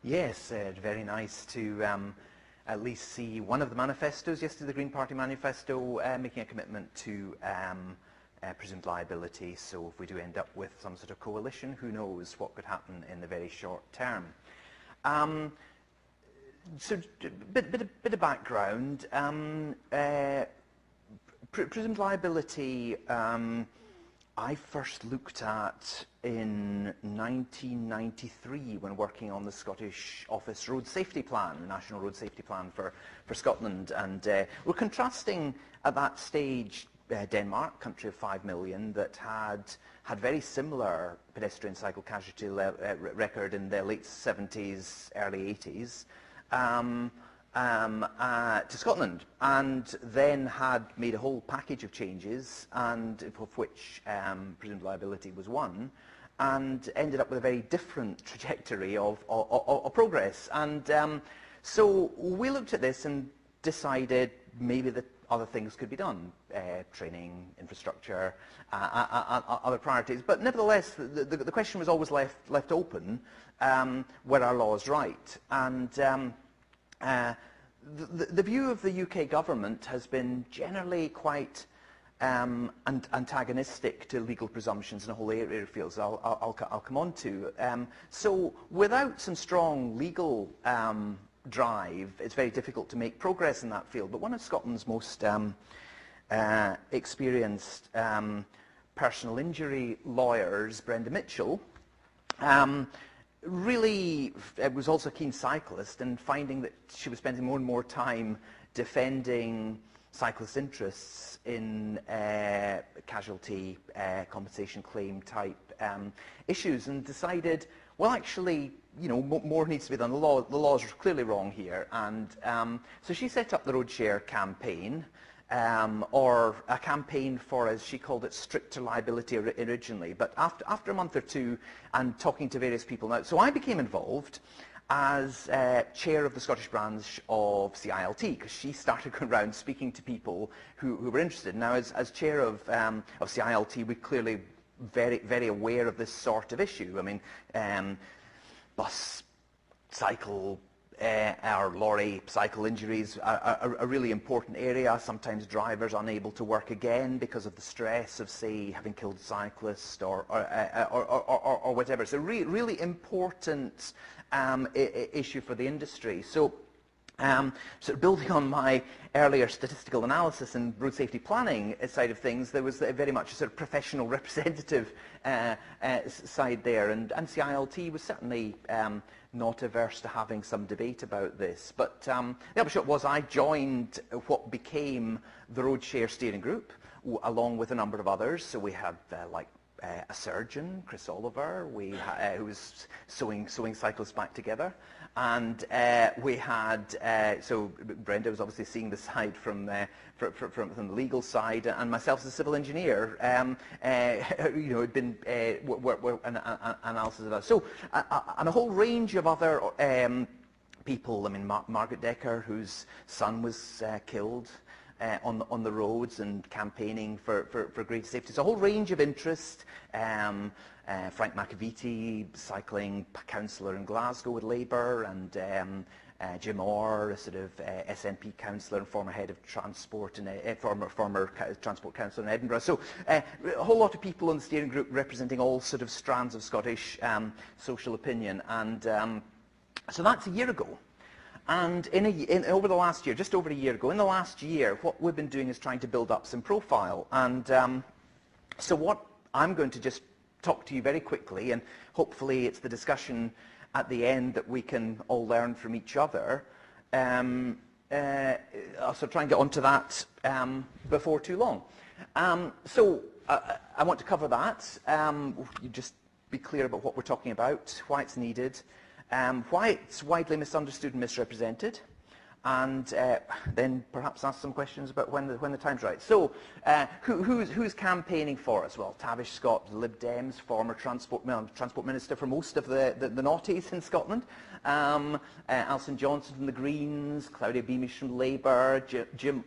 Yes, very nice to at least see one of the manifestos, yesterday the Green Party manifesto, making a commitment to presumed liability. So if we do end up with some sort of coalition, who knows what could happen in the very short term. So bit of background. Presumed liability, I first looked at in 1993 when working on the Scottish Office Road Safety Plan, the National Road Safety Plan for Scotland. And we're contrasting at that stage Denmark, country of 5 million, that had very similar pedestrian cycle casualty record in the late 70s, early 80s. To Scotland, and then had made a whole package of changes, and of which presumed liability was one, and ended up with a very different trajectory of progress. And so we looked at this and decided maybe that other things could be done, training, infrastructure, other priorities. But nevertheless, the question was always left open, were our laws right? And the view of the UK government has been generally quite antagonistic to legal presumptions in a whole area of fields I'll come on to. So without some strong legal drive, it's very difficult to make progress in that field. But one of Scotland's most experienced personal injury lawyers, Brenda Mitchell, really was also a keen cyclist, and finding that she was spending more and more time defending cyclist interests in casualty compensation claim type issues, and decided, well, actually, you know, more needs to be done. The laws are clearly wrong here. And so she set up the Road Share campaign, or a campaign for, as she called it, stricter liability originally. But after a month or two and talking to various people, now, so I became involved as chair of the Scottish branch of CILT, because she started going around speaking to people who were interested. Now, as chair of CILT, we're clearly very aware of this sort of issue. I mean, bus, cycle, our lorry cycle injuries are a really important area. Sometimes drivers unable to work again because of the stress of, say, having killed a cyclist or whatever. It's a really important issue for the industry. So, sort of building on my earlier statistical analysis and road safety planning side of things, there was very much a sort of professional representative side there, and CILT was certainly not averse to having some debate about this. But the upshot was I joined what became the Road Share Steering Group, along with a number of others. So we had like a surgeon, Chris Oliver, who was sewing cyclists back together. And we had, so Brenda was obviously seeing the side from the legal side, and myself as a civil engineer, you know, had been an analysis of that. So, and a whole range of other people. I mean, Margaret Decker, whose son was killed on the roads, and campaigning for greater safety. It's a whole range of interest. Frank McAveety, cycling councillor in Glasgow with Labour, and Jim Orr, a sort of SNP councillor and former head of transport, and former transport councillor in Edinburgh. So a whole lot of people in the steering group representing all sort of strands of Scottish social opinion. And so that's a year ago. And over the last year, just over a year ago, in the last year, what we've been doing is trying to build up some profile. And so what I'm going to just talk to you very quickly, and hopefully it's the discussion at the end that we can all learn from each other. I'll sort of try and get onto that before too long. So I want to cover that. You just be clear about what we're talking about, why it's needed, why it's widely misunderstood and misrepresented, and then perhaps ask some questions about when the time's right. So, who's campaigning for us? Well, Tavish Scott, the Lib Dems, former transport minister for most of the noughties in Scotland. Alison Johnson from the Greens, Claudia Beamish from Labour, Jim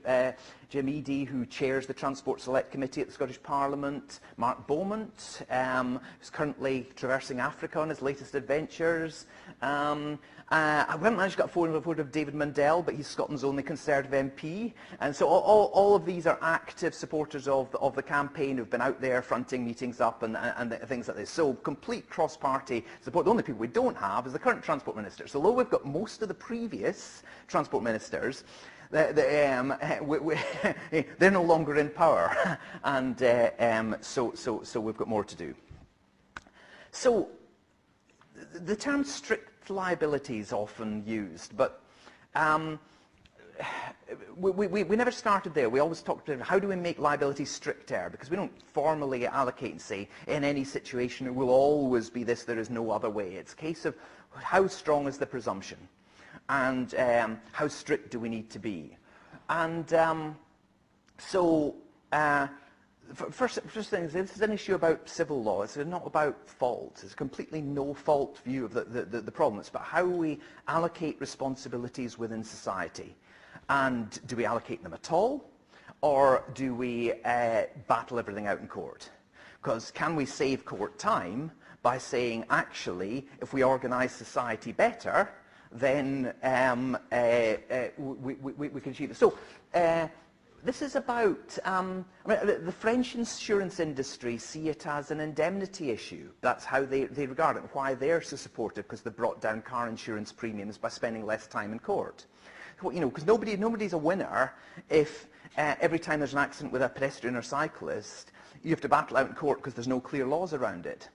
Eadie, who chairs the Transport Select Committee at the Scottish Parliament, Mark Beaumont, who's currently traversing Africa on his latest adventures. I haven't managed to get a phone report of David Mundell, but he's Scotland's only Conservative MP. And so all of these are active supporters of the campaign who've been out there fronting meetings up and things like this. So complete cross-party support. The only people we don't have is the current Transport Minister. So although we've got most of the previous Transport Ministers, they're no longer in power. And so we've got more to do. So the term strict liability is often used, but we never started there. We always talked about how do we make liability stricter, because we don't formally allocate and say in any situation it will always be this, there is no other way. It's a case of how strong is the presumption and how strict do we need to be. And First thing is, this is an issue about civil law. It's not about fault. It's a completely no-fault view of the problem. It's about how we allocate responsibilities within society. And do we allocate them at all? Or do we battle everything out in court? Because can we save court time by saying, actually, if we organise society better, then we can achieve it. So, this is about, the French insurance industry see it as an indemnity issue. That's how they regard it, and why they're so supportive, because they brought down car insurance premiums by spending less time in court. You know, because nobody's a winner if every time there's an accident with a pedestrian or cyclist, you have to battle out in court because there's no clear laws around it.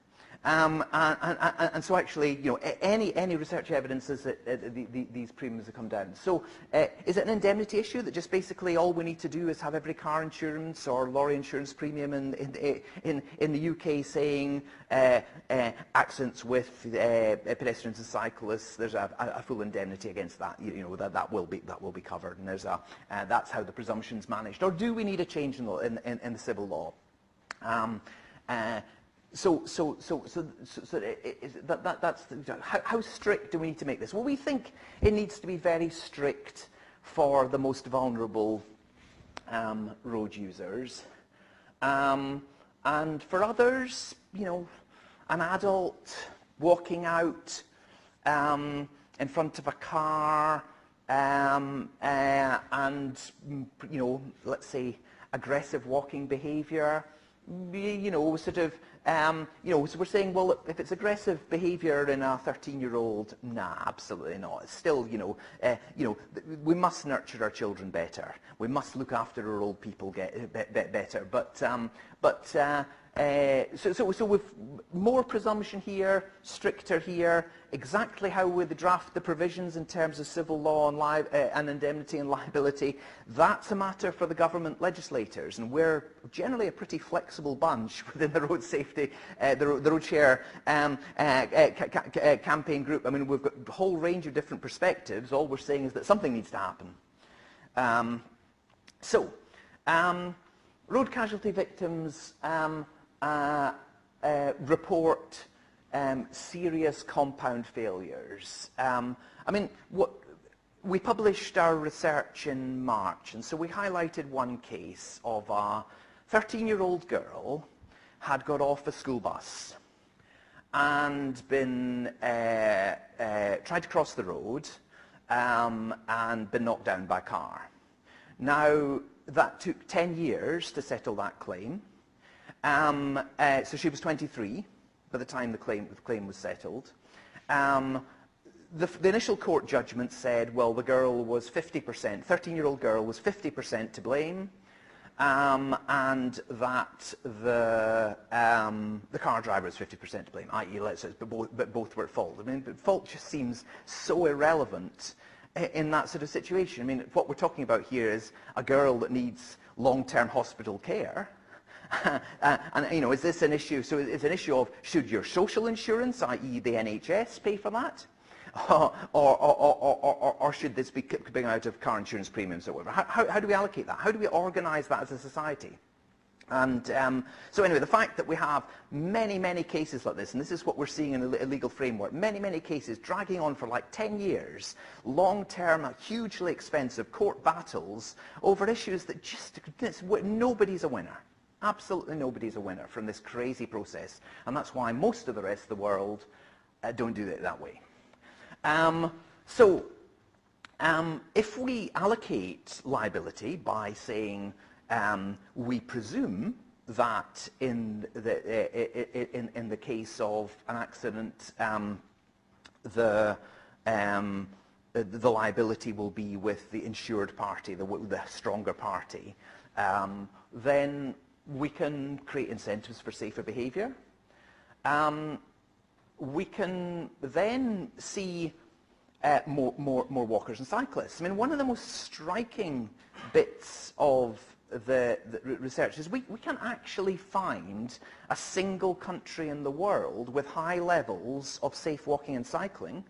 And so actually, you know, any research evidence is that these premiums have come down. So is it an indemnity issue that just basically all we need to do is have every car insurance or lorry insurance premium in the UK saying accidents with pedestrians and cyclists, there's a full indemnity against that, you know, that will be covered, and there's that's how the presumption's managed? Or do we need a change in the civil law? That's how strict do we need to make this? Well, we think it needs to be very strict for the most vulnerable road users, and for others, you know, an adult walking out in front of a car and you know, let's say aggressive walking behaviour. You know, sort of, you know, so we're saying, well, if it's aggressive behaviour in a 13-year-old, nah, absolutely not. It's still, you know, we must nurture our children better. We must look after our old people better. So with more presumption here, stricter here, exactly how we draft the provisions in terms of civil law and indemnity and liability, that's a matter for the government legislators, and we're generally a pretty flexible bunch within the road safety, the road share campaign group. I mean, we've got a whole range of different perspectives. All we're saying is that something needs to happen. Road casualty victims report serious compound failures. I mean, we published our research in March, and so we highlighted one case of a 13-year-old girl had got off a school bus and been tried to cross the road and been knocked down by a car. Now, that took 10 years to settle that claim. So she was 23 by the time the claim was settled. The initial court judgment said, well, the girl was 50%, 13-year-old girl was 50% to blame, and that the car driver was 50% to blame, i.e., but both were at fault. I mean, but fault just seems so irrelevant in that sort of situation. I mean, what we're talking about here is a girl that needs long-term hospital care. And, you know, is this an issue? So it's an issue of, should your social insurance, i.e. the NHS, pay for that? or should this be coming out of car insurance premiums or whatever? How do we allocate that? How do we organise that as a society? And so anyway, the fact that we have many, many cases like this, and this is what we're seeing in a legal framework, many, many cases dragging on for like 10 years, long-term, hugely expensive court battles over issues that just, nobody's a winner. Absolutely nobody's a winner from this crazy process. And that's why most of the rest of the world don't do it that way. If we allocate liability by saying, we presume that in the case of an accident, the liability will be with the insured party, the stronger party, then we can create incentives for safer behaviour. We can then see more walkers and cyclists. I mean, one of the most striking bits of the research is we can actually find a single country in the world with high levels of safe walking and cycling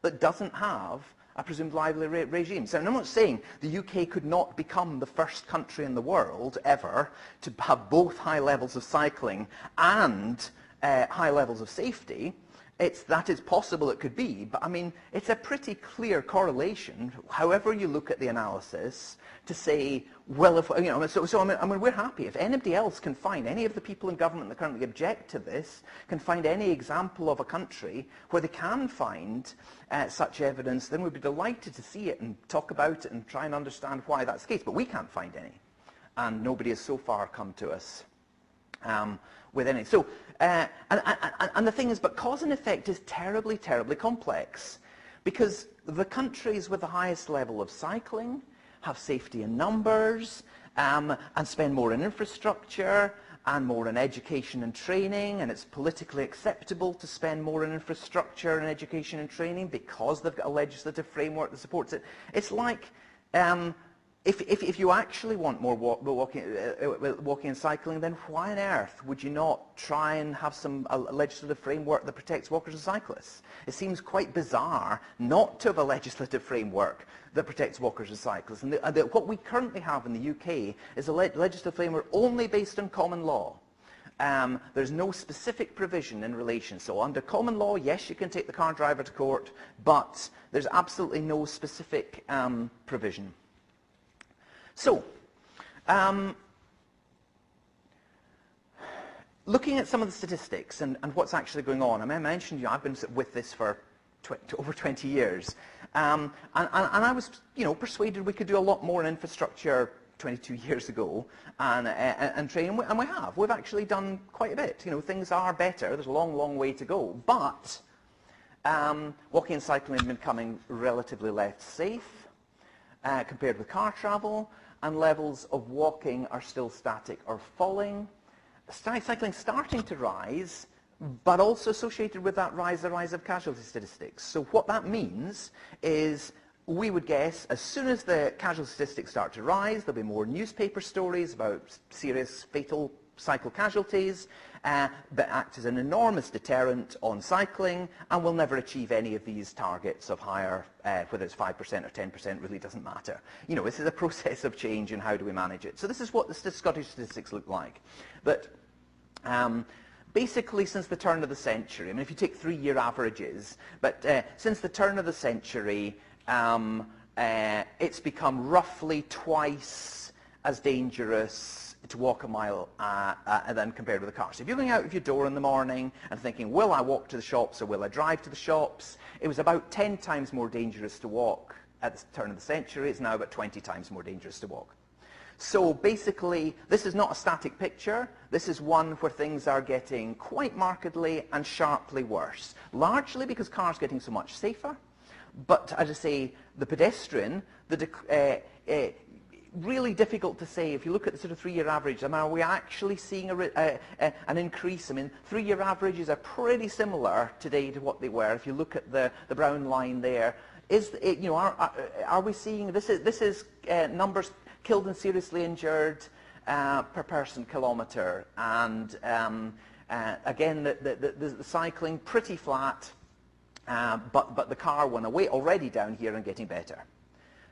that doesn't have a presumed liability regime. So I'm not saying the UK could not become the first country in the world ever to have both high levels of cycling and high levels of safety. That is possible, it could be, but I mean, it's a pretty clear correlation, however you look at the analysis, to say, well, if, you know, I mean, we're happy. If anybody else can find, any of the people in government that currently object to this, can find any example of a country where they can find such evidence, then we'd be delighted to see it and talk about it and try and understand why that's the case, but we can't find any. And nobody has so far come to us with any. So, and the thing is, but cause and effect is terribly, terribly complex, because the countries with the highest level of cycling have safety in numbers, and spend more in infrastructure, and more in education and training, and it's politically acceptable to spend more in infrastructure and education and training because they've got a legislative framework that supports it. It's like, if you actually want more walking and cycling, then why on earth would you not try and have a legislative framework that protects walkers and cyclists? It seems quite bizarre not to have a legislative framework that protects walkers and cyclists. And what we currently have in the UK is a legislative framework only based on common law. There's no specific provision in relation. So under common law, yes, you can take the car driver to court, but there's absolutely no specific provision. So, looking at some of the statistics and what's actually going on, I mean, I mentioned, I've been with this for over 20 years, and I was, persuaded we could do a lot more in infrastructure 22 years ago, and training, and we have. We've actually done quite a bit. Things are better. There's a long, long way to go, but walking and cycling have been becoming relatively less safe compared with car travel. And levels of walking are still static or falling. Cycling starting to rise, but also associated with that rise, the rise of casualty statistics. So what that means is, we would guess, as soon as the casualty statistics start to rise, there'll be more newspaper stories about serious, fatal cycle casualties, that act as an enormous deterrent on cycling, and will never achieve any of these targets of higher, whether it's 5% or 10%, really doesn't matter. This is a process of change, and how do we manage it? So this is what the Scottish statistics look like. But basically, since the turn of the century, I mean, if you take 3-year averages, but since the turn of the century, it's become roughly twice as dangerous to walk a mile than compared with a car. So if you're going out of your door in the morning and thinking, will I walk to the shops or will I drive to the shops? It was about 10 times more dangerous to walk at the turn of the century. It's now about 20 times more dangerous to walk. So basically, this is not a static picture. This is one where things are getting quite markedly and sharply worse, largely because cars are getting so much safer. But as I say, the pedestrian, really difficult to say. If you look at the sort of 3-year average, I mean, are we actually seeing an increase? I mean, 3-year averages are pretty similar today to what they were. If you look at the brown line there, are we seeing, this is numbers killed and seriously injured per person kilometre, and again, the cycling pretty flat. but the car won away, already down here and getting better.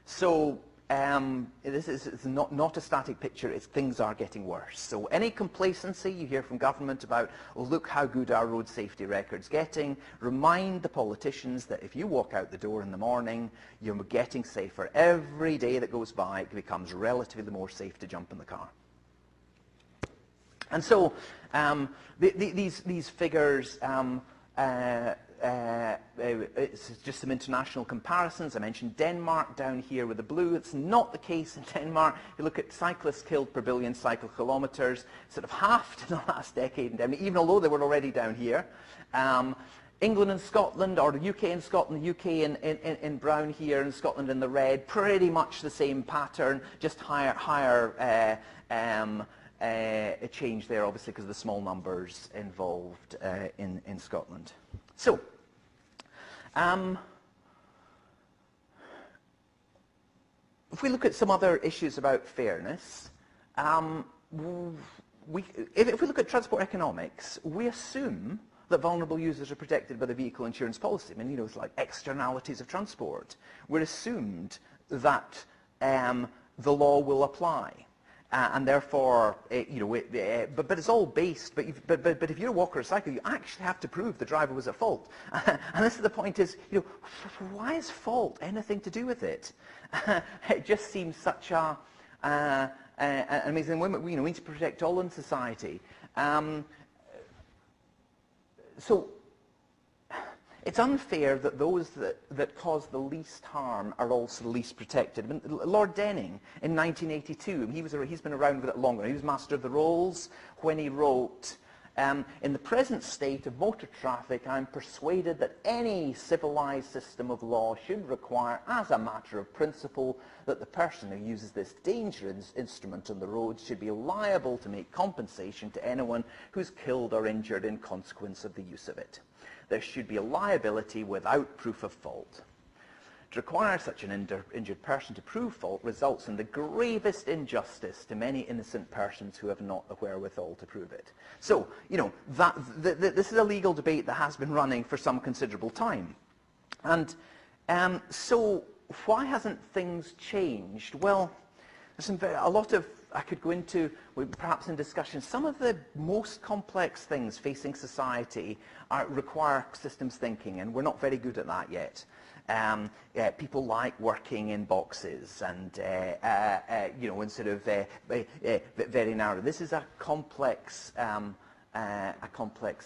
So this is not a static picture, things are getting worse. So any complacency you hear from government about, oh, look how good our road safety record's getting, remind the politicians that if you walk out the door in the morning, you're getting safer. Every day that goes by, it becomes relatively more safe to jump in the car. And so these figures, it's just some international comparisons. I mentioned Denmark down here with the blue. It's not the case in Denmark. You look at cyclists killed per billion cycle kilometres, sort of halved in the last decade in Denmark, even although they were already down here. England and Scotland, or the UK and Scotland, the UK in brown here and Scotland in the red, pretty much the same pattern, just higher a change there, obviously, because of the small numbers involved in Scotland. So, if we look at some other issues about fairness, if we look at transport economics, we assume that vulnerable users are protected by the vehicle insurance policy. I mean, you know, it's like externalities of transport. We're assumed that the law will apply. And therefore, you know, but it's all based. But if you're a walker or a cycler, you actually have to prove the driver was at fault. And this is the point: is, you know, why is fault anything to do with it? It just seems such a amazing. We need to protect all in society. So it's unfair that those that cause the least harm are also the least protected. I mean, Lord Denning, in 1982, he's been around with it longer. He was Master of the Rolls when he wrote, in the present state of motor traffic, I'm persuaded that any civilized system of law should require, as a matter of principle, that the person who uses this dangerous instrument on the road should be liable to make compensation to anyone who's killed or injured in consequence of the use of it. There should be a liability without proof of fault. To require such an injured person to prove fault results in the gravest injustice to many innocent persons who have not the wherewithal to prove it. So, you know, this is a legal debate that has been running for some considerable time. And so why hasn't things changed? Well, there's a lot of, I could go into, perhaps in discussion, some of the most complex things facing society require systems thinking, and we're not very good at that yet. People like working in boxes and, you know, and sort of very narrow. This is a complex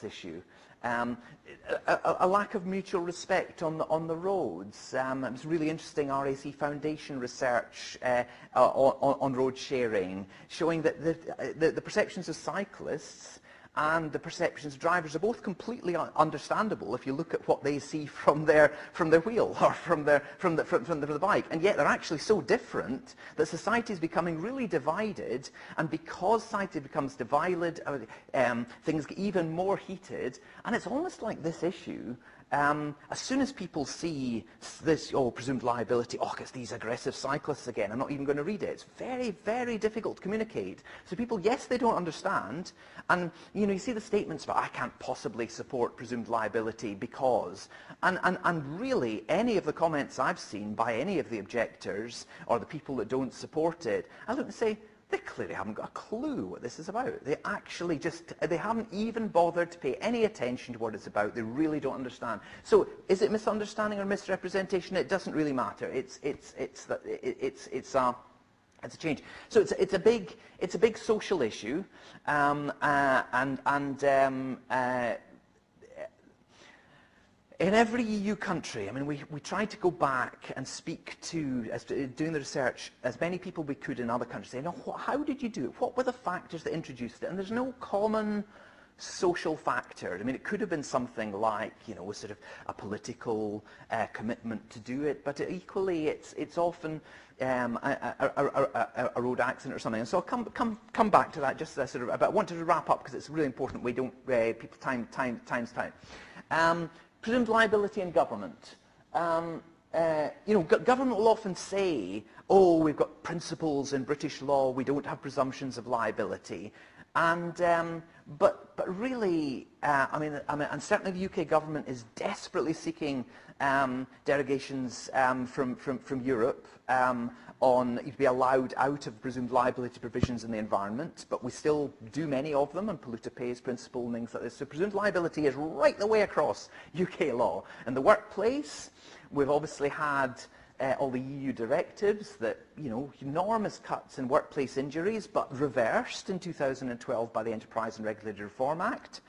issue. A lack of mutual respect on the roads. It was really interesting RAC Foundation research on road sharing, showing that the perceptions of cyclists and the perceptions of drivers are both completely understandable if you look at what they see from their wheel or from the bike, and yet they're actually so different that society is becoming really divided. And because society becomes divided, things get even more heated. And it's almost like this issue. As soon as people see this, presumed liability, it's these aggressive cyclists again, I'm not even going to read it. It's very, very difficult to communicate. So people, yes, they don't understand. And, you know, you see the statements about, I can't possibly support presumed liability because, and really, any of the comments I've seen by any of the objectors or the people that don't support it, I look and say, they clearly haven't got a clue what this is about. They actually they haven't even bothered to pay any attention to what it's about. They really don't understand. So is it misunderstanding or misrepresentation? It doesn't really matter. It's a change. So it's a big social issue, in every EU country, I mean, we tried to go back and speak to, doing the research, as many people we could in other countries, saying, how did you do it? What were the factors that introduced it? And there's no common social factor. I mean, it could have been something like, you know, sort of a political commitment to do it, but equally, it's often a road accident or something. And so I'll come back to that just sort of. But I wanted to wrap up because it's really important. We don't people time's time. Presumed liability in government. You know, government will often say, we've got principles in British law, we don't have presumptions of liability. But really, I mean, and certainly the UK government is desperately seeking derogations from Europe on to be allowed out of presumed liability provisions in the environment, but we still do many of them, and polluter pays principle and things like this. So presumed liability is right the way across UK law. In the workplace, we've obviously had all the EU directives that, you know, enormous cuts in workplace injuries, but reversed in 2012 by the Enterprise and Regulatory Reform Act.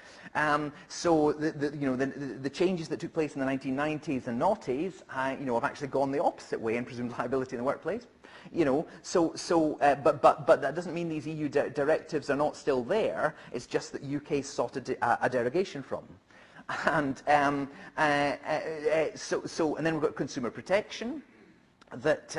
So the changes that took place in the 1990s and noughties, you know, have actually gone the opposite way in presumed liability in the workplace. You know, but that doesn't mean these EU directives are not still there. It's just that UK sought a derogation from them. And and then we've got consumer protection. That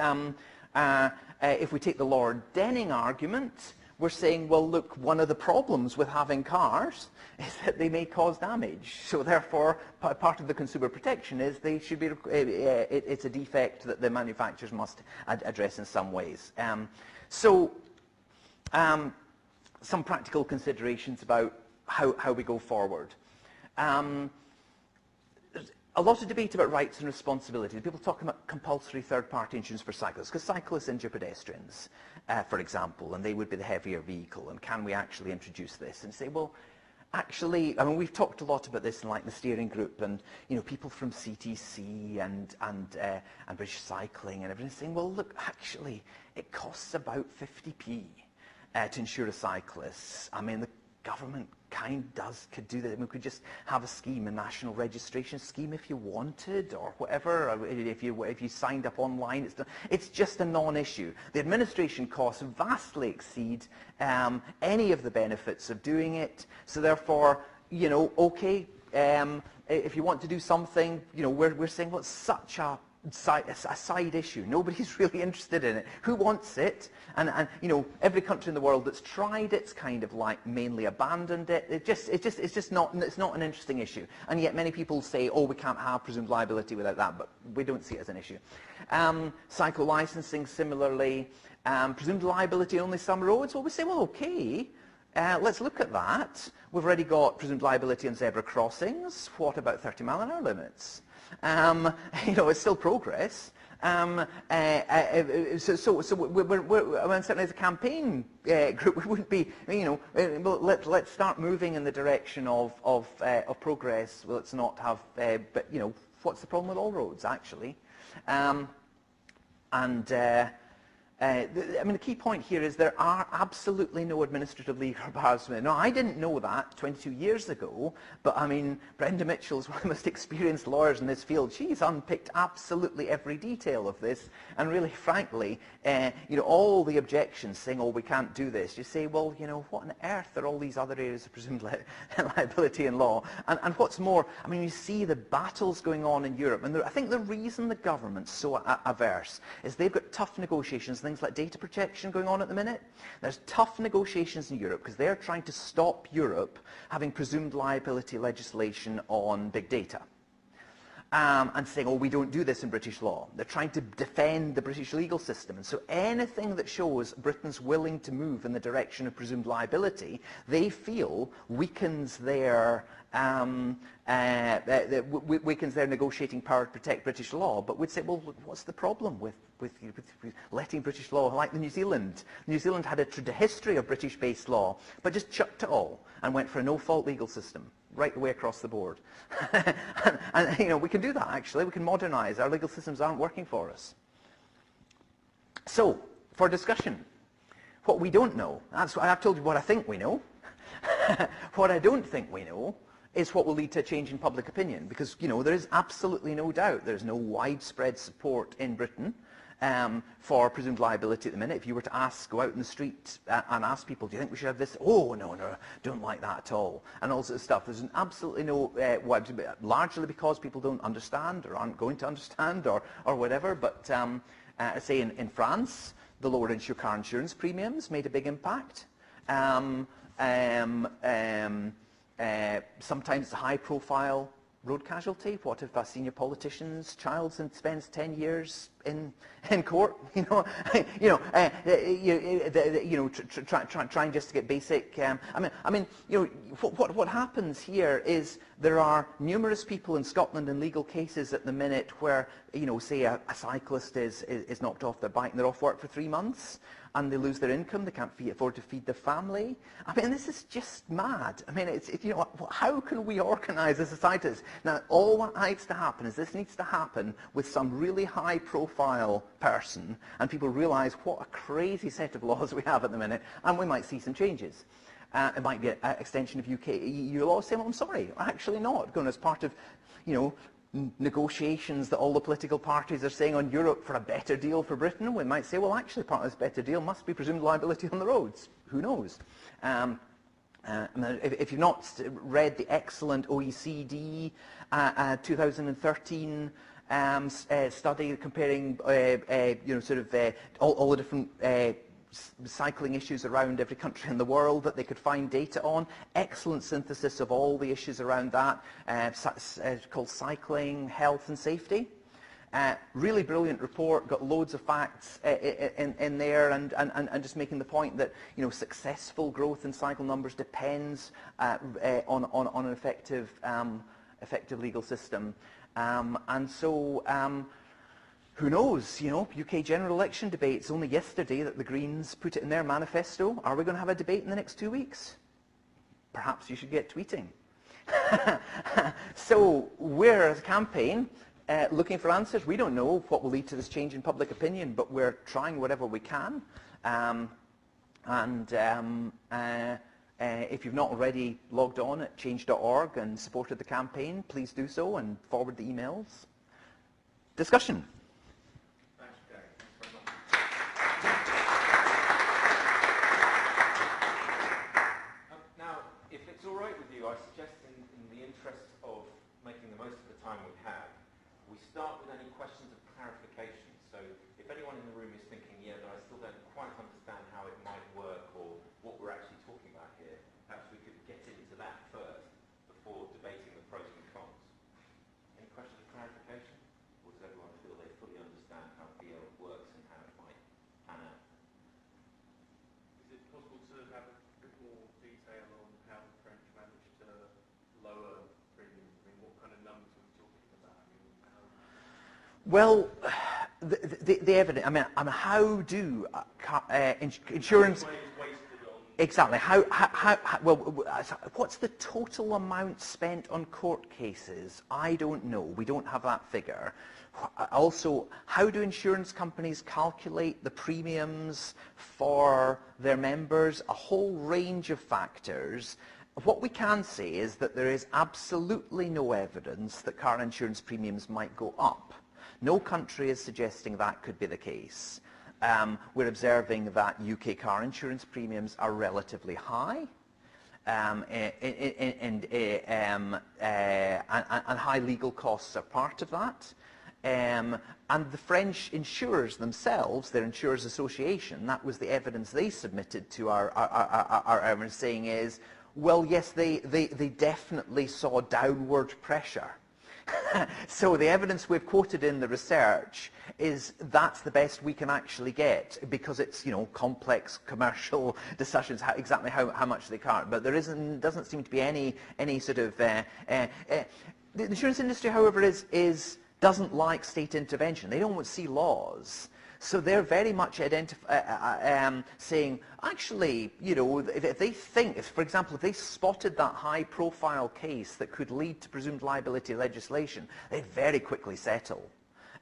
if we take the Lord Denning argument, we're saying, well, look, one of the problems with having cars is that they may cause damage. So therefore, part of the consumer protection is they should be, it's a defect that the manufacturers must address in some ways. Some practical considerations about how we go forward. A lot of debate about rights and responsibility. People talking about compulsory third-party insurance for cyclists, because cyclists injure pedestrians, for example, and they would be the heavier vehicle, and can we actually introduce this? And say, well, actually, I mean, we've talked a lot about this in like the steering group, and, you know, people from CTC and British Cycling and everything saying, well, look, actually, it costs about 50p to insure a cyclist. I mean, the government could do that. I mean, we could just have a scheme, a national registration scheme if you wanted, or whatever. Or if you signed up online, it's just a non-issue. The administration costs vastly exceed any of the benefits of doing it. So therefore, you know, okay, if you want to do something, you know, we're saying, well, it's such a side issue. Nobody's really interested in it. Who wants it? And you know, every country in the world that's tried it's kind of like mainly abandoned it. It's not an interesting issue. And yet many people say, oh, we can't have presumed liability without that, but we don't see it as an issue. Cycle licensing, similarly, presumed liability only some roads. Well, we say, well, okay. Let's look at that. We've already got presumed liability on zebra crossings. What about 30-mile-an-hour limits? You know, it's still progress. So we're certainly as a campaign group, we wouldn't be, you know, let's start moving in the direction of progress. Well, let's not have, but you know, what's the problem with all roads actually? I mean, the key point here is there are absolutely no administrative legal bars. No, I didn't know that 22 years ago, but I mean, Brenda Mitchell is one of the most experienced lawyers in this field. She's unpicked absolutely every detail of this, and really, frankly, you know, all the objections saying, oh, we can't do this, you say, well, you know, what on earth are all these other areas of presumed liability in law? And what's more, I mean, you see the battles going on in Europe, and I think the reason the government's so averse is they've got tough negotiations, things like data protection going on at the minute. There's tough negotiations in Europe because they're trying to stop Europe having presumed liability legislation on big data. And saying, oh, we don't do this in British law. They're trying to defend the British legal system. And so anything that shows Britain's willing to move in the direction of presumed liability, they feel weakens their negotiating power to protect British law. But we'd say, well, what's the problem with letting British law, like New Zealand? New Zealand had a history of British-based law, but just chucked it all and went for a no-fault legal system, right the way across the board. and you know, we can do that actually. We can modernize. Our legal systems aren't working for us. So, for discussion, what we don't know, that's what I've told you what I think we know. What I don't think we know is what will lead to a change in public opinion, because, you know, there is absolutely no doubt there's no widespread support in Britain for presumed liability at the minute. If you were to go out in the street and ask people, do you think we should have this? Oh, no, don't like that at all. And all sorts of stuff. There's absolutely no, largely because people don't understand or aren't going to understand or whatever. But say in France, the lower car insurance premiums made a big impact. Sometimes it's a high-profile road casualty. What if a senior politician's child spends 10 years in court, trying just to get basic. What happens here is there are numerous people in Scotland in legal cases at the minute where, say a cyclist is knocked off their bike and they're off work for 3 months. And they lose their income, they can't afford to feed their family. This is just mad. How can we organise a society? Now, all that needs to happen is this needs to happen with some really high-profile person, and people realise what a crazy set of laws we have at the minute, and we might see some changes. It might be an extension of UK EU law, saying, well, I'm sorry, actually not, going as part of, negotiations that all the political parties are saying on Europe for a better deal for Britain. We might say, well, actually, part of this better deal must be presumed liability on the roads. Who knows? If you've not read the excellent OECD 2013 study comparing, all the different cycling issues around every country in the world that they could find data on. Excellent synthesis of all the issues around that, called Cycling, Health and Safety. Really brilliant report, got loads of facts in there, and just making the point that successful growth in cycle numbers depends on an effective legal system. Who knows, UK general election debates. Only yesterday that the Greens put it in their manifesto. Are we going to have a debate in the next 2 weeks? Perhaps you should get tweeting. So we're, as a campaign, looking for answers. We don't know what will lead to this change in public opinion, but we're trying whatever we can. If you've not already logged on at change.org and supported the campaign, please do so and forward the emails. Discussion. I suggest in the interest of making the most of the time we have, we start with any questions of clarification. So if anyone in the room is thinking, yeah, but I still don't quite understand how it might work or what we're actually talking about here, perhaps we could get into that first before debating the pros and cons. Any questions of clarification? Or does everyone feel they fully understand how BL works and how it might pan out? Is it possible to have a bit more detail on how the French managed to lower premiums? What kind of numbers are we talking about? Well, the evidence. How do insurance? Exactly. What's the total amount spent on court cases? I don't know. We don't have that figure. Also, how do insurance companies calculate the premiums for their members? A whole range of factors. What we can say is that there is absolutely no evidence that car insurance premiums might go up. No country is suggesting that could be the case. We're observing that UK car insurance premiums are relatively high, and high legal costs are part of that. And the French insurers themselves, their Insurers Association, that was the evidence they submitted to our saying is, well, yes, they definitely saw downward pressure. So the evidence we've quoted in the research is that's the best we can actually get, because it's complex commercial discussions exactly how much they can't. But there doesn't seem to be any sort of the insurance industry, however, doesn't like state intervention. They don't want to see laws. So they're very much saying, actually, if they think, for example, if they spotted that high-profile case that could lead to presumed liability legislation, they'd very quickly settle.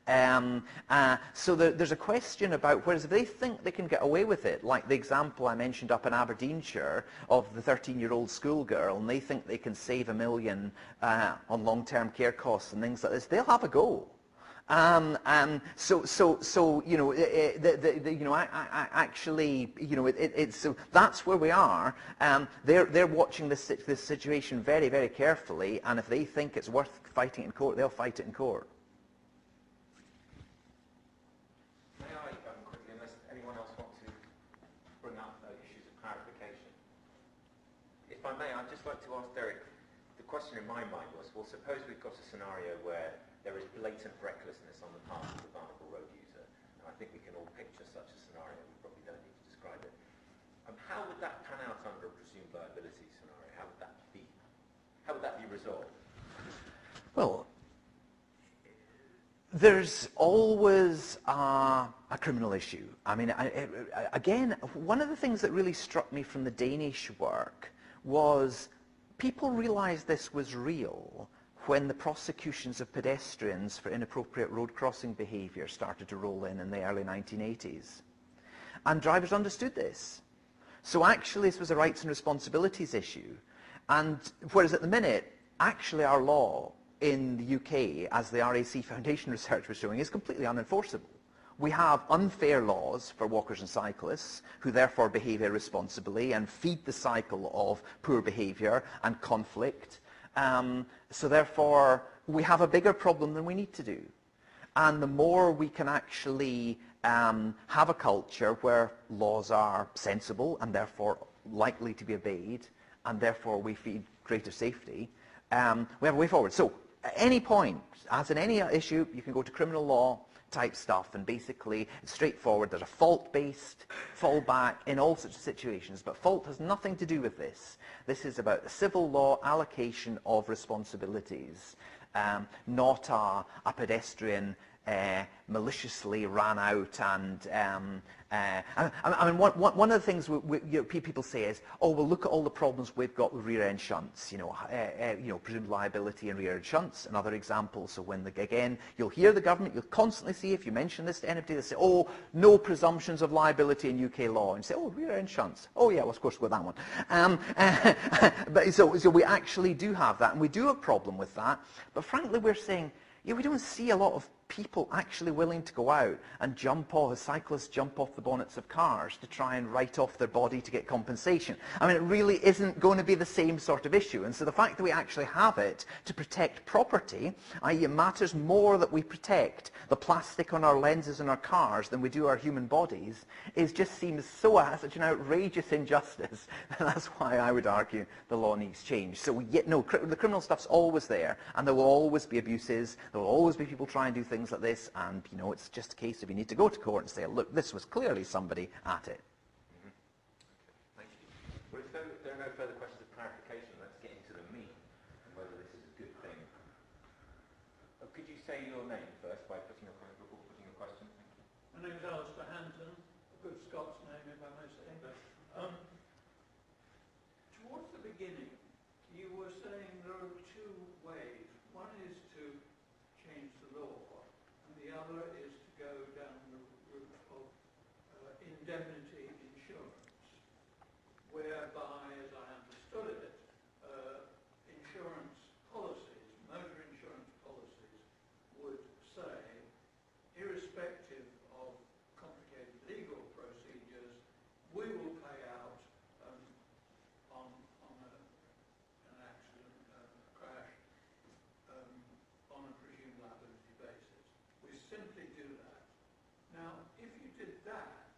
So there's a question about, whereas if they think they can get away with it, like the example I mentioned up in Aberdeenshire of the 13-year-old schoolgirl, and they think they can save $1 million on long-term care costs and things like this, they'll have a go. So that's where we are. They're watching this situation very, very carefully, and if they think it's worth fighting in court, they'll fight it in court. May I quickly, unless anyone else wants to bring up issues of clarification? If I may, I'd just like to ask Derek, the question in my mind was, well, suppose we've got a scenario where there is blatant recklessness on the part of the vulnerable road user. think we can all picture such a scenario. We probably don't need to describe it. How would that pan out under a presumed liability scenario? How would that be? How would that be resolved? Well, there's always a criminal issue. I mean, again, one of the things that really struck me from the Danish work was people realized this was real when the prosecutions of pedestrians for inappropriate road crossing behavior started to roll in the early 1980s. And drivers understood this. So actually, this was a rights and responsibilities issue. And whereas at the minute, actually our law in the UK, as the RAC Foundation research was showing, is completely unenforceable. We have unfair laws for walkers and cyclists, who therefore behave irresponsibly and feed the cycle of poor behaviour and conflict. So therefore, we have a bigger problem than we need to do. And the more we can actually have a culture where laws are sensible and therefore likely to be obeyed, and therefore we feed greater safety, we have a way forward. So at any point, as in any issue, you can go to criminal law type stuff, and basically it's straightforward. There's a fault-based fallback in all sorts of situations, but fault has nothing to do with this. This is about the civil law allocation of responsibilities, not a pedestrian maliciously ran out and I mean, one of the things people say is, oh, well, look at all the problems we've got with rear-end shunts, presumed liability and rear-end shunts. Another example. So when again, you'll hear the government, you'll constantly see, if you mention this to anybody, they say, oh, no presumptions of liability in UK law, and you say, oh, rear-end shunts. Oh yeah, well, of course, with that one. But so we actually do have that, and we do have a problem with that. But frankly, we're saying, we don't see a lot of people actually willing to go out and cyclists jump off the bonnets of cars to try and write off their body to get compensation. I mean, it really isn't going to be the same sort of issue. And so the fact that we actually have it to protect property, i.e. it matters more that we protect the plastic on our lenses in our cars than we do our human bodies, just seems such an outrageous injustice. And that's why I would argue the law needs change. So the criminal stuff's always there, and there will always be abuses, there will always be people trying to do things like this, and it's just a case of you need to go to court and say, look, this was clearly somebody at it. Mm-hmm. Okay. Thank you. Well, if there are no further questions of clarification, let's get into the meat and whether this is a good thing. Could you say your name first before putting your question? Thank you. My name is Alistair Hampton, a good Scots name, if I may say. Towards the beginning, you were saying there are two ways. One is to change the law, and the other is to go down the route of indemnity insurance, whereby, as I understood it, insurance policies, motor insurance policies, would say, irrespective of complicated legal procedures, we will pay out on an accident, crash, on a presumed liability basis. We simply do that. Now, if you did that,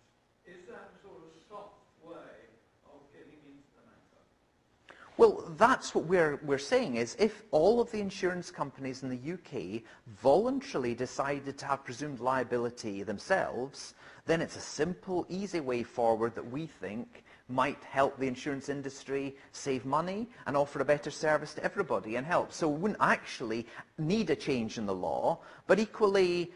is that a sort of soft way of getting into the matter? Well, that's what we're saying is, if all of the insurance companies in the UK voluntarily decided to have presumed liability themselves, then it's a simple, easy way forward that we think might help the insurance industry save money and offer a better service to everybody and help. So we wouldn't actually need a change in the law, but equally,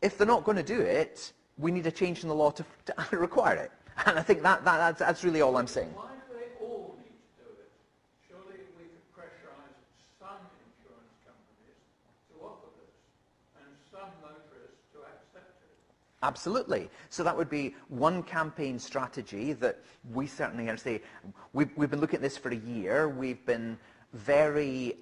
if they're not going to do it, we need a change in the law to require it. And I think that's really all I'm saying. Why do they all need to do it? Surely we could pressurize some insurance companies to offer this, and some motorists to accept it. Absolutely. So that would be one campaign strategy that we certainly say. We've been looking at this for a year. We've been very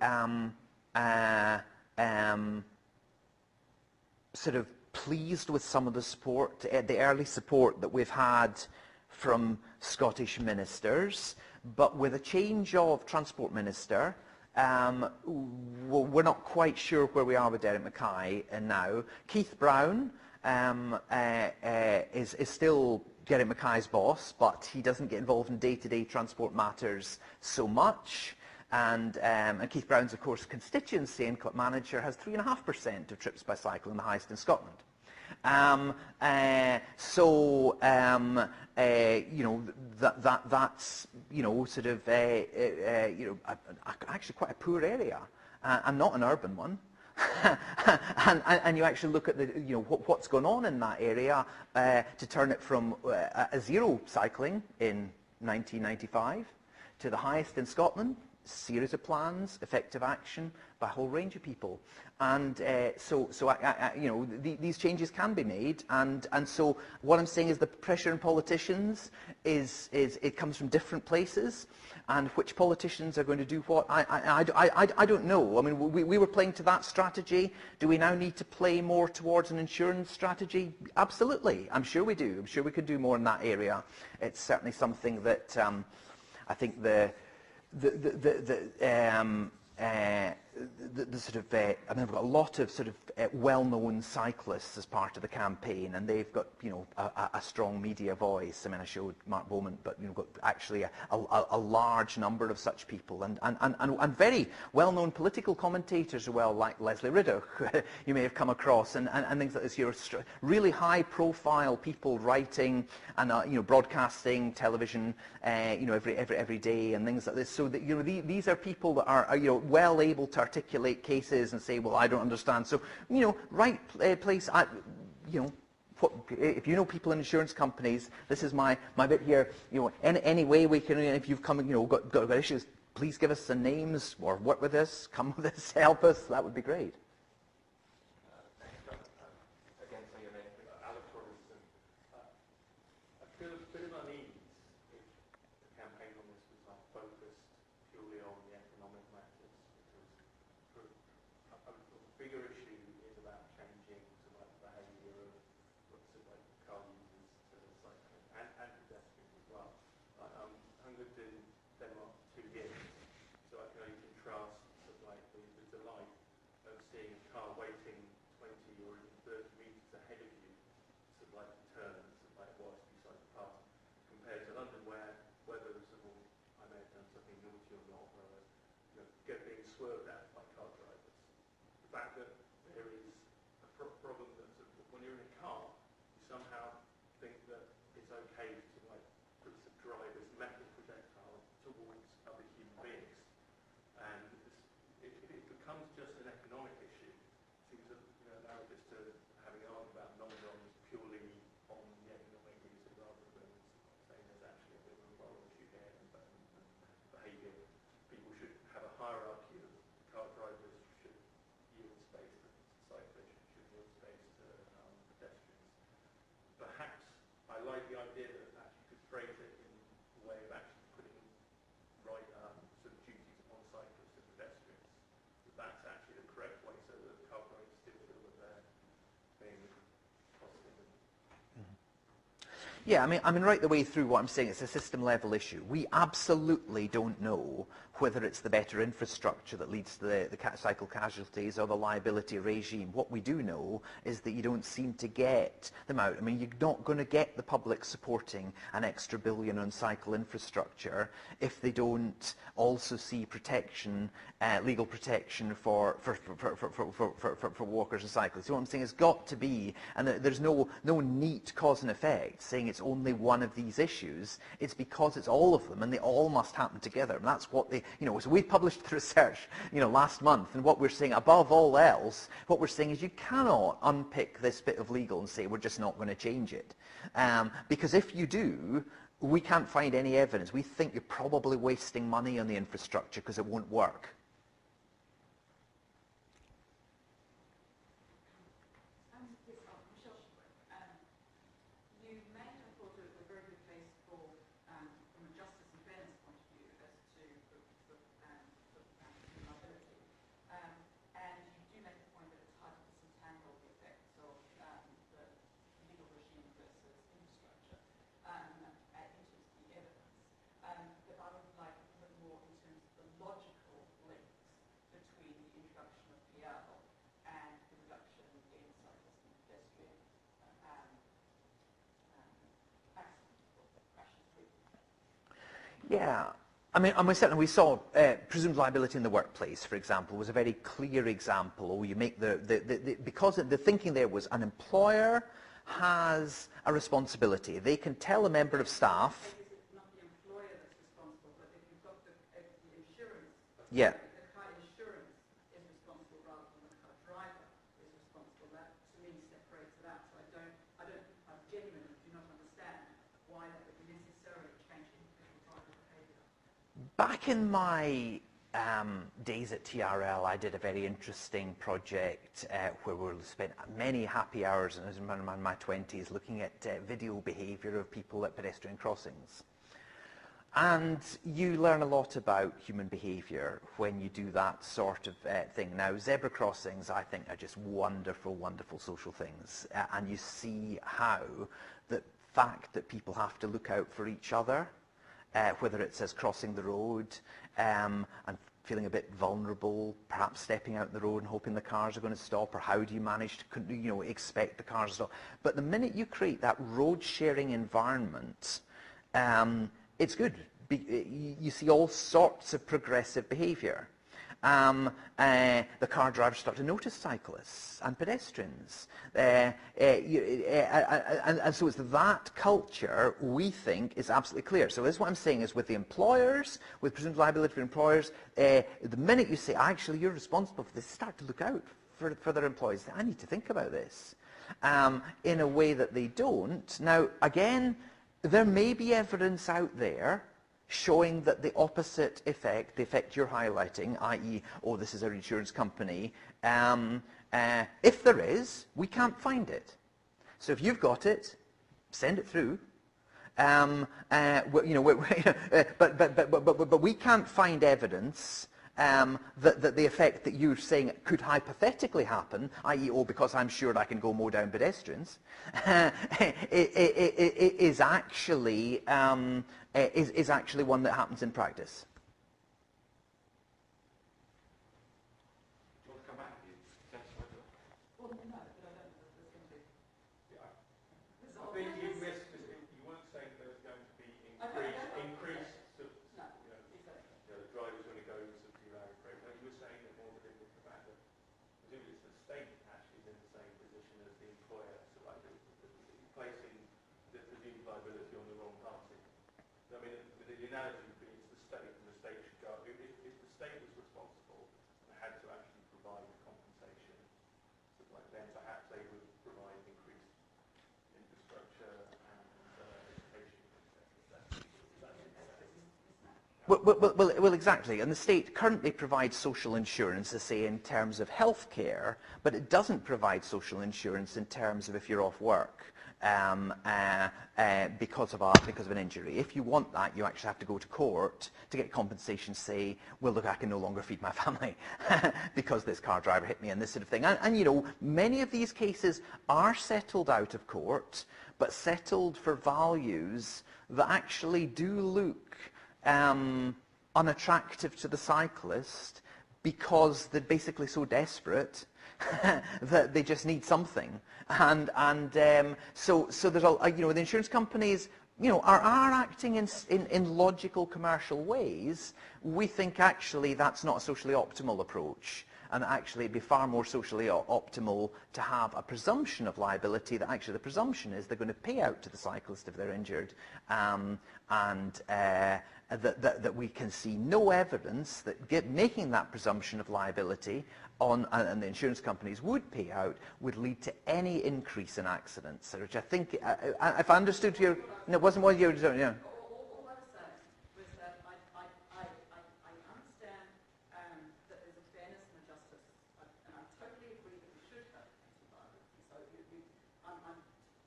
sort of pleased with some of the support, the early support that we've had from Scottish ministers. But with a change of Transport Minister, we're not quite sure where we are with Derek Mackay now. Keith Brown is still Derek Mackay's boss, but he doesn't get involved in day-to-day transport matters so much. And Keith Brown's, of course, constituency and manager has 3.5% of trips by cycle, and the highest in Scotland. You know, that's, you know, sort of, you know, actually quite a poor area, and not an urban one. and you actually look at the, you know, what's going on in that area to turn it from a zero cycling in 1995 to the highest in Scotland. Series of plans, effective action by a whole range of people, and you know, these changes can be made, and so what I'm saying is the pressure on politicians is it comes from different places, and which politicians are going to do what, I don't know. I mean, we were playing to that strategy. Do we now need to play more towards an insurance strategy? Absolutely, I'm sure we do. I'm sure we could do more in that area. It's certainly something that I think the sort of, I mean, I've got a lot of sort of well-known cyclists as part of the campaign, and they've got, you know, a strong media voice. I mean, I showed Mark Bowman, but, you know, got actually a large number of such people, and very well-known political commentators as well, like Leslie Riddoch, you may have come across, and things like this. You're really high-profile people writing and you know, broadcasting, television, you know, every day, and things like this. So that, you know, these are people that are, you know, well able to articulate cases and say, well, I don't understand. So, you know, right place. You know, if you know people in insurance companies, this is my bit here. You know, any way we can, if you've come, you know, got issues, please give us the names or work with us, come with us, help us. That would be great. Again, so your name, Alex Robinson. I feel a bit of unease if the campaign on this was like focused purely on the economic matters, because a bigger issue is about changing sort of like the behaviour of sort of like car users to cycling and pedestrians as well. I'm lived in Denmark 2 years, so I can only contrast sort of like the delight of seeing a car waiting 20 or even 30 metres ahead of you, sort of like turns, sort of like whilst you cycle past, compared to London, where whether sort of I may have done something naughty or not, where I was, you know, being swerved at by car drivers. The fact that there is a problem that sort of, when you're in a car, you somehow think that it's okay to like put some driver's metal projectile towards other human beings, and it becomes just an economic issue. It seems that, you know, analogous to having an argument about non-guns purely on the economic reason rather than saying there's actually a bit of a moral issue here and behaviour. People should have a hierarchy of car drivers should yield space to cyclists, should yield space to pedestrians. Perhaps I like the idea that actually could phrase it in a way of actually putting right sort of duties on cyclists and pedestrians. That's actually the correct way, so that car drivers still feel that they're being positive. Yeah, I mean, right the way through what I'm saying, it's a system-level issue. We absolutely don't know whether it's the better infrastructure that leads to the cycle casualties or the liability regime. What we do know is that you don't seem to get them out. I mean, you're not going to get the public supporting an extra billion on cycle infrastructure if they don't also see protection, legal protection for walkers and cyclists. So what I'm saying has got to be, and there's no neat cause and effect saying it's only one of these issues. It's because it's all of them, and they all must happen together. And that's what they, you know, so we published the research, you know, last month, and what we're saying, above all else, what we're saying is you cannot unpick this bit of legal and say we're just not going to change it. Because if you do, we can't find any evidence. We think you're probably wasting money on the infrastructure because it won't work. Yeah, I mean, certainly we saw presumed liability in the workplace, for example, was a very clear example. Or you make because the thinking there was an employer has a responsibility. They can tell a member of staff. It's not the employer that's responsible, but if you've got the insurance, Yeah. the car insurance is responsible rather than the car driver is responsible. That to me separates it out. So I genuinely do not understand why that would necessarily change individual driver behaviour. Back in my days at TRL, I did a very interesting project where we spent many happy hours in my 20s looking at video behaviour of people at pedestrian crossings. And you learn a lot about human behaviour when you do that sort of thing. Now, zebra crossings, I think, are just wonderful, wonderful social things. And you see how the fact that people have to look out for each other, whether it's as crossing the road and feeling a bit vulnerable, perhaps stepping out the road and hoping the cars are going to stop, or how do you manage to expect the cars to stop. But the minute you create that road-sharing environment, it's good. You see all sorts of progressive behaviour. The car drivers start to notice cyclists and pedestrians. And so it's that culture we think is absolutely clear. So this is what I'm saying is with the employers, with presumed liability for employers, the minute you say, actually, you're responsible for this, start to look out for their employees. I need to think about this in a way that they don't. Now, again, there may be evidence out there showing that the opposite effect, the effect you're highlighting, i.e., oh, this is our insurance company, if there is, we can't find it. So if you've got it, send it through. But we can't find evidence that the effect that you're saying could hypothetically happen, i.e., oh, because I'm sure I can go mow down pedestrians, is actually one that happens in practice. Do you want to come back? Well, no, but I don't know if there's going to be. I think you missed, you weren't saying there was going to be increased sort of, No, exactly. The drivers going to go to zero approach. You were saying that more than the fact that presumably it's the state actually is in the same position as the employer, so like placing the presumed liability on the wrong party. I mean, the analogy would be it's the state, and the state should go. If the state was responsible and had to actually provide the compensation, sort of like then perhaps they would provide increased infrastructure and education, etc. Well, exactly. And the state currently provides social insurance, to say, in terms of healthcare, but it doesn't provide social insurance in terms of if you're off work because of an injury. If you want that, you actually have to go to court to get compensation, say, well, look, I can no longer feed my family because this car driver hit me and this sort of thing. And many of these cases are settled out of court, but settled for values that actually do look unattractive to the cyclist because they're basically so desperate that they just need something. So there's the insurance companies are acting in logical commercial ways. We think actually that's not a socially optimal approach, and actually it'd be far more socially optimal to have a presumption of liability that actually the presumption is they're going to pay out to the cyclist if they're injured, that we can see no evidence that making that presumption of liability and the insurance companies would pay out would lead to any increase in accidents, which I think, if I understood you, it wasn't what you were doing, yeah. All I was saying was that I understand that there's a fairness and a justice, and I totally agree that we should have anti-violence. So I'm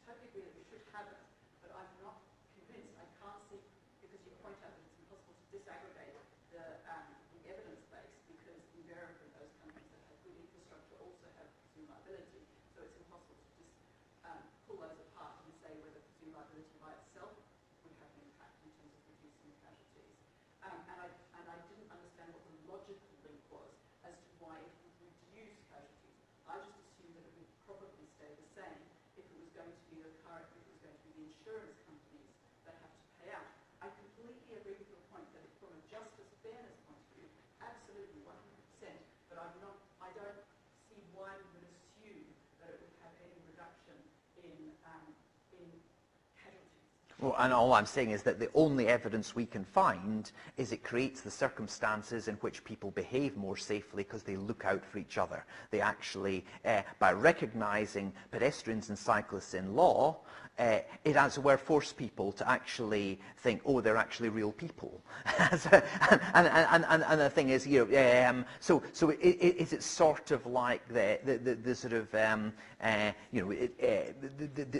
totally agree that we should have it, but I'm not convinced. I can't see, because you point out that it's impossible to disaggregate the evidence base, because invariably those countries that have good infrastructure also have presumed liability. So it's impossible to just pull those apart and say whether presumed liability by itself would have an impact in terms of reducing casualties. And I didn't understand what the logical link was as to why it would reduce casualties. I just assumed that it would probably stay the same if it was going to be the insurance companies that have to pay out. I completely agree with your point that from a justice in casualties. Well, and all I'm saying is that the only evidence we can find is it creates the circumstances in which people behave more safely because they look out for each other. They actually, by recognising pedestrians and cyclists in law, it as it were forced people to actually think, oh, they're actually real people. And the thing is, you know, so is it sort of like the sort of you know,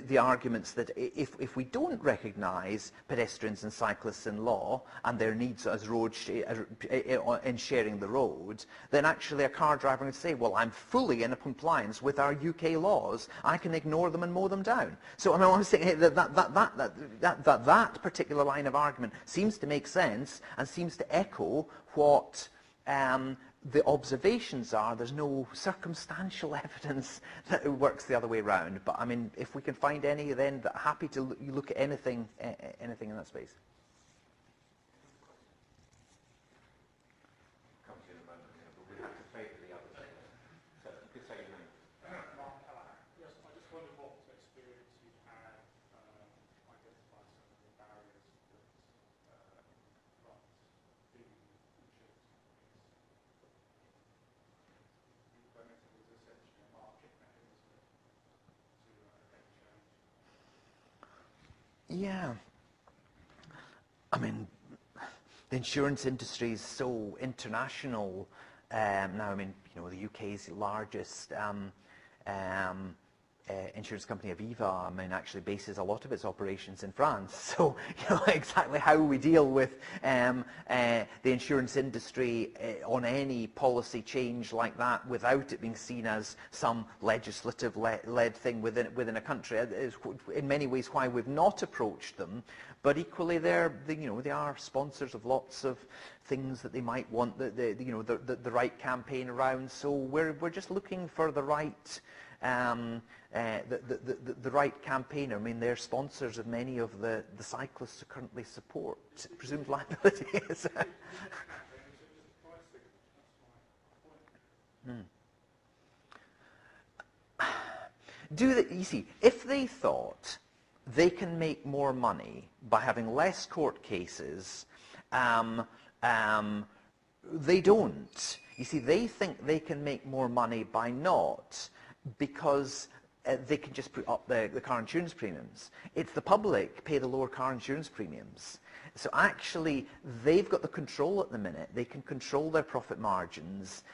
the arguments that if we don't recognise pedestrians and cyclists in law and their needs as in sharing the road, then actually a car driver would say, well, I'm fully in compliance with our UK laws. I can ignore them and mow them down. So I mean, I'm saying that particular line of argument seems to make sense and seems to echo what the observations are. There's no circumstantial evidence that it works the other way around. But I mean, if we can find any, then happy to look at anything in that space. Come to you in a moment, yeah, but we have to favour the others. So you could say your name. Mark Callahan. Yes, I just wondered what experience you've had identifying some of the barriers that confront the insurance companies. Implementing was essentially a market mechanism to affect change. Yeah. I mean, the insurance industry is so international now. I mean, you know, the UK's largest insurance company, Aviva, I mean, actually bases a lot of its operations in France. So, you know, exactly how we deal with the insurance industry on any policy change like that without it being seen as some legislative led thing within a country is in many ways why we've not approached them. But equally, you know, they are sponsors of lots of things that they might want the right campaign around. So we're just looking for the right. The right campaigner. I mean, they're sponsors of many of the cyclists who currently support presumed liability. You see, if they thought they can make more money by having less court cases, they don't. You see, they think they can make more money by not, because they can just put up the car insurance premiums. It's the public pay the lower car insurance premiums. So actually, they've got the control at the minute. They can control their profit margins.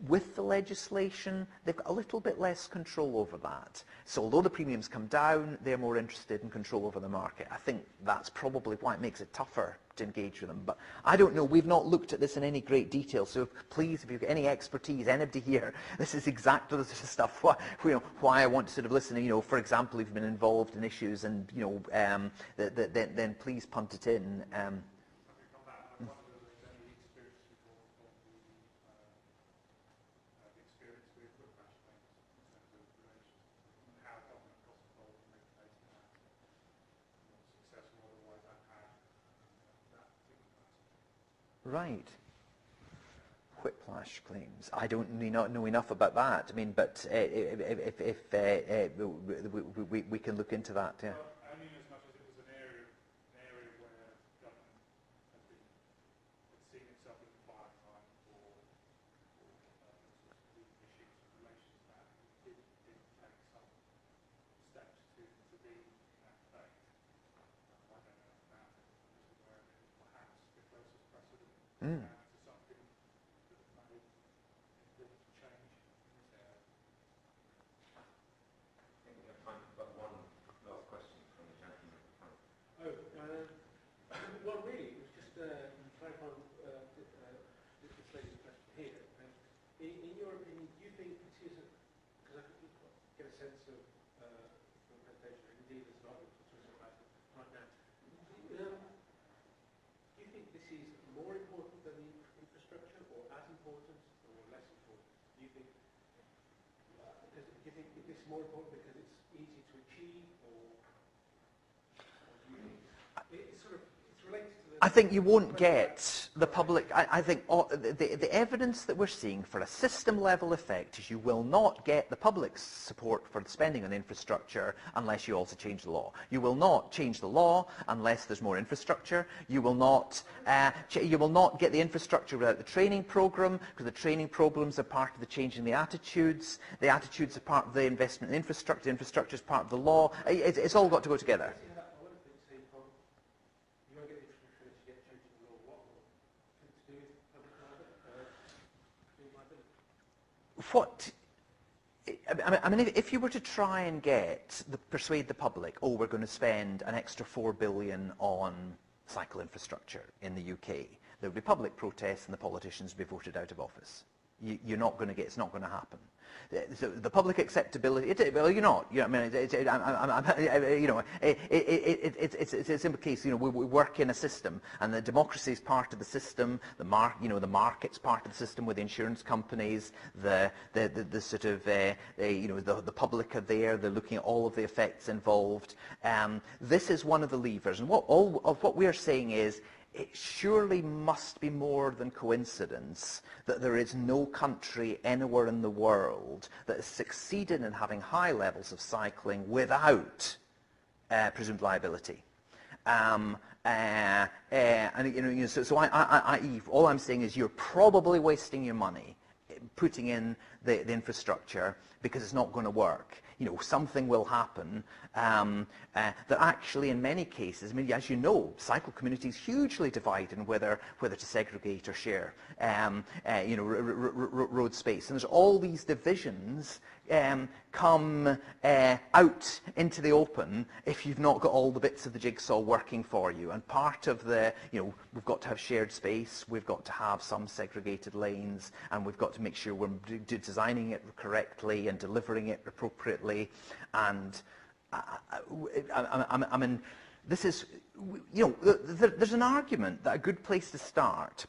With the legislation, they've got a little bit less control over that. So although the premiums come down, they're more interested in control over the market. I think that's probably why it makes it tougher to engage with them. But I don't know. We've not looked at this in any great detail. So please, if you've got any expertise, anybody here, this is exactly the sort of stuff why I want to sort of listen. You know, for example, if you've been involved in issues and, you know, then please punt it in. Right. Whiplash claims. I don't know enough about that. I mean, but if we can look into that. Yeah. Well, I mean, as much as it was an area where government had seen itself in the fireline for issues in relation to that, it did take some steps to be in that phase. I don't know about it. I'm just aware of it. Perhaps the closest precedent to something that may influence change in this area. I think we have time for but one last question from the gentleman at the front. Well, really, it was just clarify this lady's question here. In your opinion, do you think this is, because I could get a sense of the presentation, and indeed there's not about it right now. Do you think this is more important than the infrastructure, or as important, or less important? Do you think this is more important because it's easy to achieve, or do you think it's related to the... I think you won't get the public, I think the evidence that we're seeing for a system-level effect is you will not get the public's support for spending on infrastructure unless you also change the law. You will not change the law unless there's more infrastructure. You will not get the infrastructure without the training program, because the training programs are part of the changing the attitudes. The attitudes are part of the investment in infrastructure. Infrastructure is part of the law. It's all got to go together. What, I mean, if you were to try and persuade the public, oh, we're going to spend an extra $4 billion on cycle infrastructure in the UK, there would be public protests and the politicians would be voted out of office. You're not going to get, it's not going to happen. So the public acceptability, well, you're not. You know, I mean, it's a simple case. You know, we work in a system, and the democracy is part of the system. The market's part of the system with the insurance companies. The sort of the public are there. They're looking at all of the effects involved. This is one of the levers, and what we are saying is, it surely must be more than coincidence that there is no country anywhere in the world that has succeeded in having high levels of cycling without presumed liability. So all I'm saying is you're probably wasting your money putting in the infrastructure because it's not going to work. You know, something will happen that actually in many cases, I mean, as you know, cycle communities hugely divided in whether to segregate or share, road space. And there's all these divisions come out into the open if you've not got all the bits of the jigsaw working for you. And part of we've got to have shared space, we've got to have some segregated lanes, and we've got to make sure we're designing it correctly and delivering it appropriately. And I mean, this is, there's an argument that a good place to start,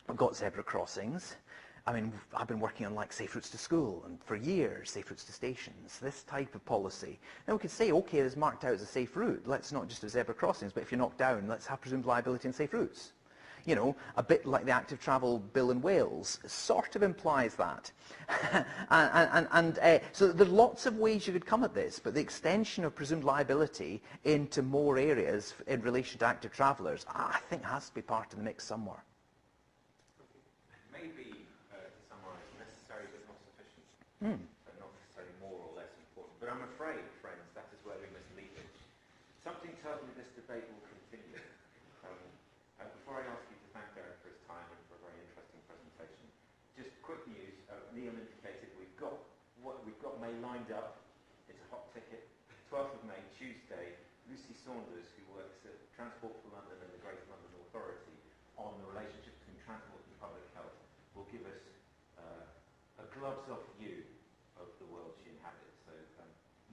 we've got zebra crossings. I mean, I've been working on safe routes to school, and for years, safe routes to stations, this type of policy. Now we could say, okay, it's marked out as a safe route. Let's not just have zebra crossings, but if you're knocked down, let's have presumed liability and safe routes. You know, a bit like the active travel bill in Wales, sort of implies that. So there are lots of ways you could come at this, but the extension of presumed liability into more areas in relation to active travellers, I think has to be part of the mix somewhere. Maybe, to summarise, necessary but not sufficient, but not necessarily more or less important. But I'm afraid, friends, that is where we must leave it. Something tells me this debate will continue. Before I ask you to thank Derek for his time and for a very interesting presentation, just quick news. Neil indicated we've got May lined up. It's a hot ticket. 12th of May, Tuesday. Lucy Saunders, who works at Transport for London and the Greater London Authority on the relationship between transport and public health, will give us a gloves-off view of the world she inhabits. So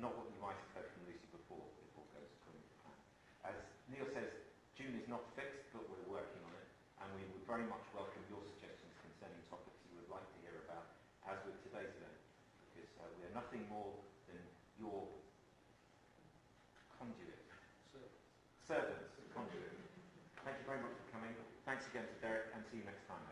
not what you might have heard from Lucy before, if all goes according to plan. As Neil says, June is not fixed, but we're working on it, and we would very much welcome your suggestions concerning topics you would like to hear about, as with today's event, because we are nothing more than your conduit. Servants, conduit. Thank you very much for coming. Thanks again to Derek, and see you next time.